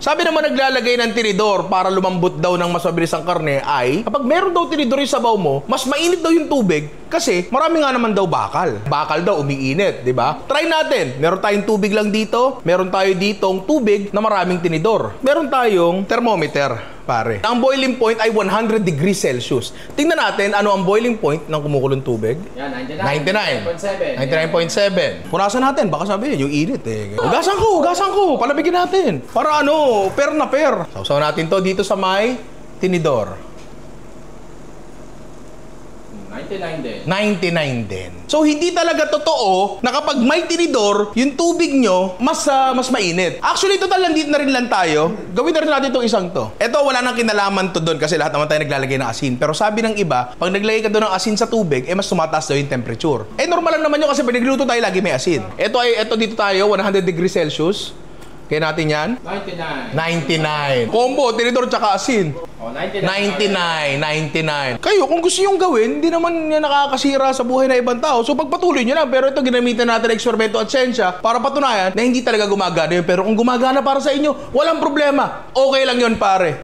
Sabi naman naglalagay ng tinidor para lumambot daw ng mas mabilis ang karne ay kapag meron daw tinidor yung sabaw mo, mas mainit daw yung tubig kasi marami nga naman daw bakal. Bakal daw umiinit, di ba? Try natin. Meron tayong tubig lang dito. Meron tayo ditong tubig na maraming tinidor. Meron tayong thermometer, pare. Ang boiling point ay 100 degrees Celsius. Tingnan natin ano ang boiling point ng kumukulong tubig. Yan, 99.7. 99.7. Punasan natin. Baka sabihin, yung init eh. Hugasan ko. Palabigin natin. Para ano, pair na pair. Sausaw natin to dito sa may tinidor. 99 din. 99 din. So, hindi talaga totoo na kapag may tinidor, yung tubig nyo, mas mainit. Actually, total nandito na rin lang tayo. Gawin na rin natin itong isang to. Ito, wala nang kinalaman to doon kasi lahat naman tayo naglalagay ng asin. Pero sabi ng iba, pag naglagay ka doon ng asin sa tubig, mas tumataas daw yung temperature. Normal lang naman yun kasi pag nagluto tayo, lagi may asin. Ito dito tayo, 100 degrees Celsius. Kaya natin yan? 99. Combo, tinidor tsaka asin. Oh, 99. Kayo, kung gusto nyo gawin, hindi naman yan nakakasira sa buhay na ibang tao. So pagpatuloy nyo lang. Pero ito, ginamitan natin eksperimento at siyensya para patunayan na hindi talaga gumagana yun. Pero kung gumagana para sa inyo, walang problema. Okay lang yun, pare.